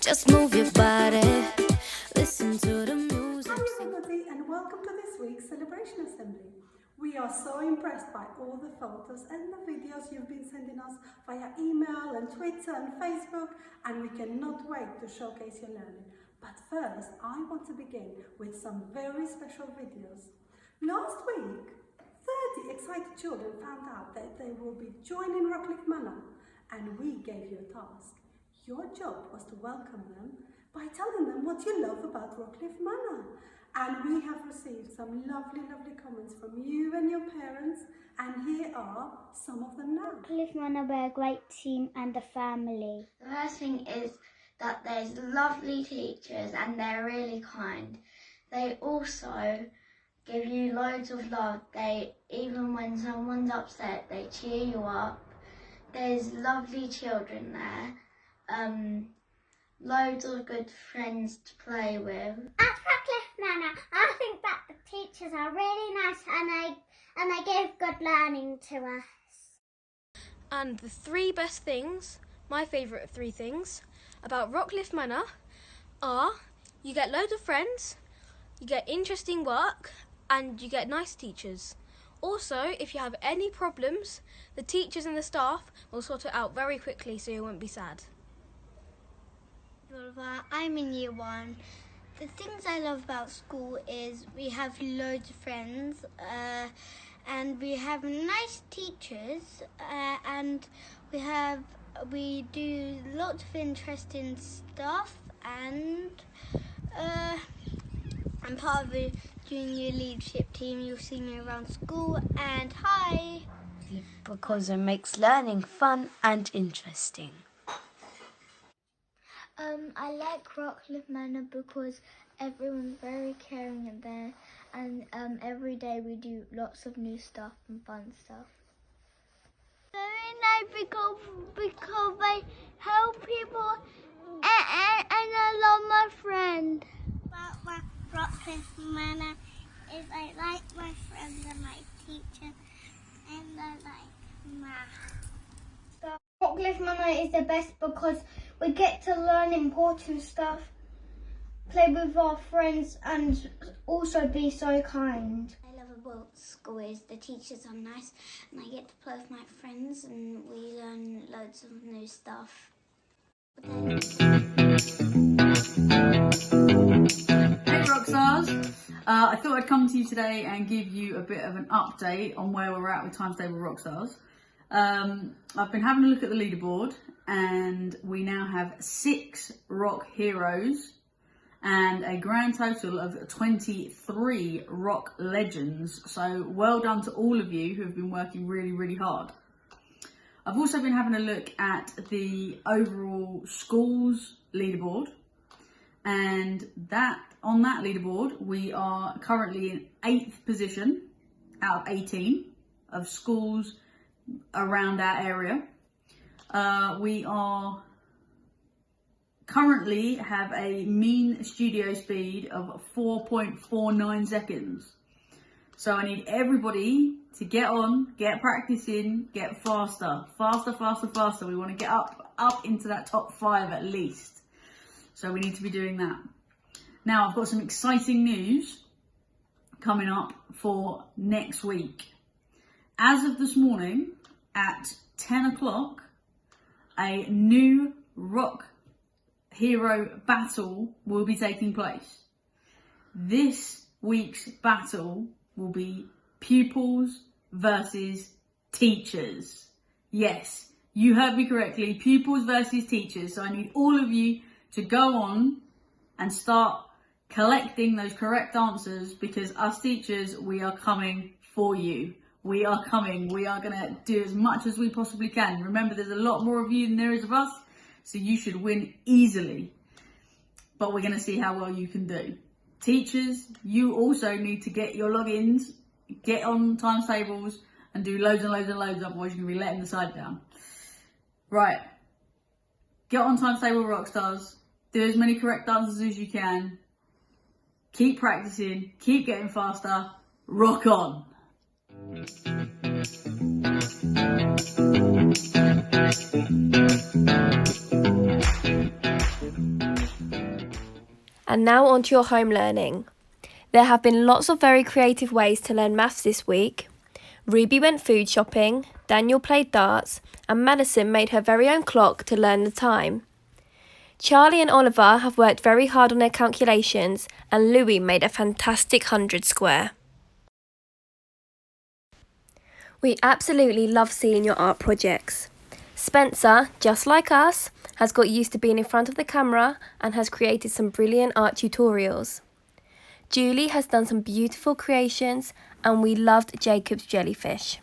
Just move your body, listen to the music. Hello everybody and welcome to this week's Celebration Assembly. We are so impressed by all the photos and the videos you've been sending us via email and Twitter and Facebook, and we cannot wait to showcase your learning. But first, I want to begin with some very special videos. Last week, 30 excited children found out that they will be joining Rockcliffe Manor, and we gave you a task. Your job was to welcome them by telling them what you love about Rockcliffe Manor. And we have received some lovely comments from you and your parents, and here are some of them now. Rockcliffe Manor are a great team and a family. The first thing is that there's lovely teachers and they're really kind. They also give you loads of love. Even when someone's upset, they cheer you up. There's lovely children there. Loads of good friends to play with. At Rockcliffe Manor, I think that the teachers are really nice and they give good learning to us. And the three best things, my favourite of three things, about Rockcliffe Manor are you get loads of friends, you get interesting work, and you get nice teachers. Also, if you have any problems, the teachers and the staff will sort it out very quickly so you won't be sad. I'm in year one. The things I love about school is we have loads of friends and we have nice teachers and we do lots of interesting stuff, and I'm part of the junior leadership team. You'll see me around school, and hi! Because it makes learning fun and interesting. I like Rockcliffe Manor because everyone's very caring in there, and every day we do lots of new stuff and fun stuff. Very nice because I help people and I love my friend. About Rockcliffe Manor is I like my friends and my teacher, and I like math. Rockcliffe Manor is the best because we get to learn important stuff, play with our friends, and also be so kind. I love about school is the teachers are nice and I get to play with my friends and we learn loads of new stuff. Hey Rockstars, I thought I'd come to you today and give you a bit of an update on where we're at with Times Table Rockstars. I've been having a look at the leaderboard and we now have 6 rock heroes and a grand total of 23 rock legends. So well done to all of you who have been working really hard. I've also been having a look at the overall schools leaderboard, and on that leaderboard we are currently in 8th position out of 18 of schools around our area. We are currently have a mean studio speed of 4.49 seconds. So I need everybody to get on, get practicing, get faster. We want to get up into that top 5 at least. So we need to be doing that. Now I've got some exciting news coming up for next week. As of this morning at 10 o'clock, a new rock hero battle will be taking place. This week's battle will be pupils versus teachers. Yes, you heard me correctly, pupils versus teachers. So I need all of you to go on and start collecting those correct answers, because us teachers, we are coming for you. We are coming. We are going to do as much as we possibly can. Remember, there's a lot more of you than there is of us, so you should win easily. But we're going to see how well you can do. Teachers, you also need to get your logins, get on times tables, and do loads and loads, otherwise you're going to be letting the side down. Right. Get on times table Rockstars. Do as many correct answers as you can. Keep practicing. Keep getting faster. Rock on. And now on to your home learning. There have been lots of very creative ways to learn maths this week. Ruby went food shopping, Daniel played darts, and Madison made her very own clock to learn the time. Charlie and Oliver have worked very hard on their calculations, and Louis made a fantastic 100 square. We absolutely love seeing your art projects. Spencer, just like us, has got used to being in front of the camera and has created some brilliant art tutorials. Julie has done some beautiful creations, and we loved Jacob's jellyfish.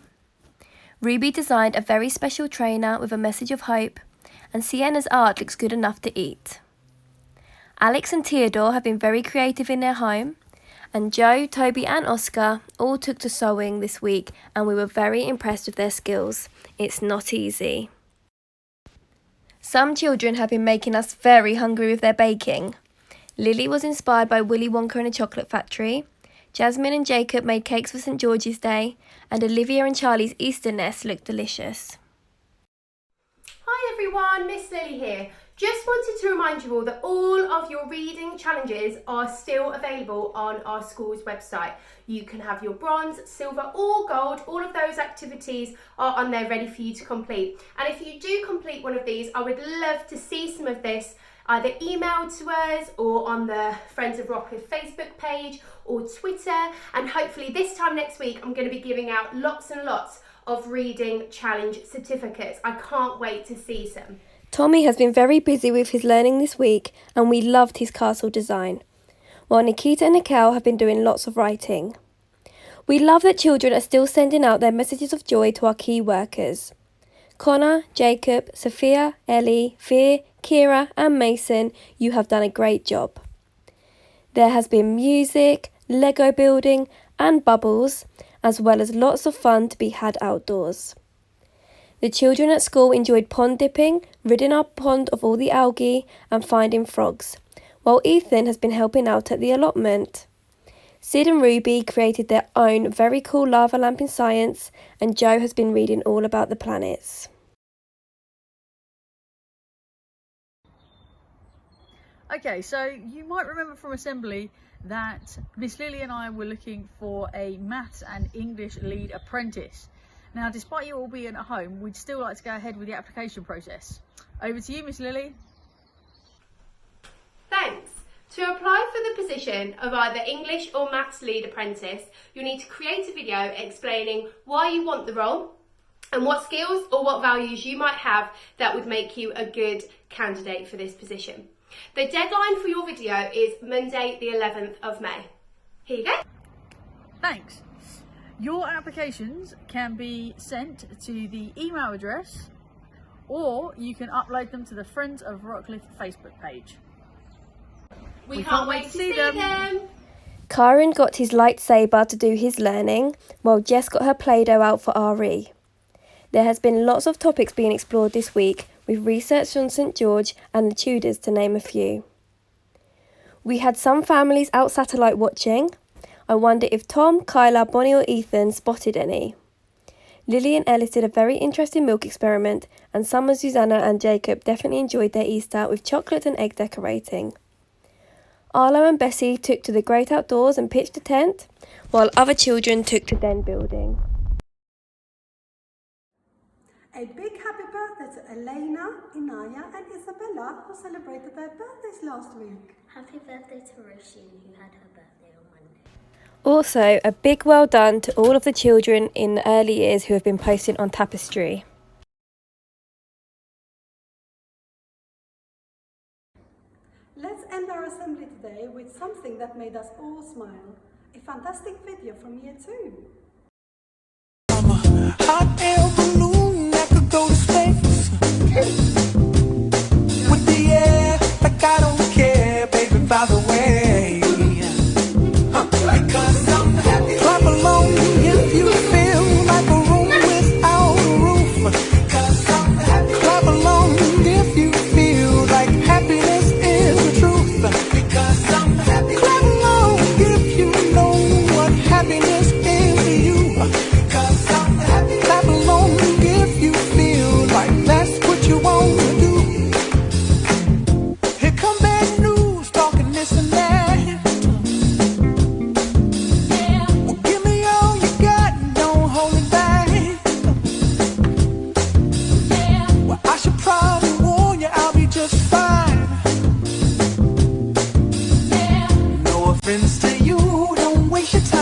Ruby designed a very special trainer with a message of hope, and Sienna's art looks good enough to eat. Alex and Theodore have been very creative in their home, and Joe, Toby and Oscar all took to sewing this week, and we were very impressed with their skills. It's not easy. Some children have been making us very hungry with their baking. Lily was inspired by Willy Wonka and the Chocolate Factory. Jasmine and Jacob made cakes for St. George's Day, and Olivia and Charlie's Easter nest looked delicious. Hi everyone, Miss Lily here. Just wanted to remind you all that all of your reading challenges are still available on our school's website. You can have your bronze, silver or gold. All of those activities are on there ready for you to complete. And if you do complete one of these, I would love to see some of this either emailed to us or on the Friends of Rockcliffe Facebook page or Twitter. And hopefully this time next week, I'm going to be giving out lots and lots of reading challenge certificates. I can't wait to see some. Tommy has been very busy with his learning this week, and we loved his castle design, while Nikita and Nikhil have been doing lots of writing. We love that children are still sending out their messages of joy to our key workers. Connor, Jacob, Sophia, Ellie, Fear, Kira and Mason, you have done a great job. There has been music, Lego building and bubbles, as well as lots of fun to be had outdoors. The children at school enjoyed pond dipping, ridding our pond of all the algae and finding frogs, while Ethan has been helping out at the allotment. Sid and Ruby created their own very cool lava lamp in science, and Joe has been reading all about the planets. Okay, so you might remember from assembly that Miss Lily and I were looking for a maths and English lead apprentice. Now, despite you all being at home, we'd still like to go ahead with the application process. Over to you, Miss Lily. Thanks. To apply for the position of either English or Maths lead apprentice, you'll need to create a video explaining why you want the role and what skills or what values you might have that would make you a good candidate for this position. The deadline for your video is Monday the 11th of May. Here you go. Thanks. Your applications can be sent to the email address, or you can upload them to the Friends of Rockcliffe Facebook page. We can't wait to see them. Kyron got his lightsaber to do his learning, while Jess got her Play-Doh out for RE. There has been lots of topics being explored this week, with research on St. George and the Tudors to name a few. We had some families out satellite watching. I wonder if Tom, Kyla, Bonnie or Ethan spotted any. Lily and Ellis did a very interesting milk experiment, and Summer, Susanna and Jacob definitely enjoyed their Easter with chocolate and egg decorating. Arlo and Bessie took to the great outdoors and pitched a tent, while other children took to den building. A big happy birthday to Elena, Inaya and Isabella, who celebrated their birthdays last week. Happy birthday to Roisin, who had her birthday on Monday. Also, a big well done to all of the children in the early years who have been posting on Tapestry. Let's end our assembly today with something that made us all smile. A fantastic video from Year 2. I'm a hot air balloon that could go to space. With the air, like I don't care, baby, by the way. Because I'm happy. Clap along if you feel like a room without a roof. Because I'm happy. Clap along if you feel like happiness is the truth. Because I'm happy. Clap along if you know what happiness is to you. Because I'm happy. Clap along if you feel like that's what you want to do. Here come bad news, talking this and that. Friends to you, don't waste your time.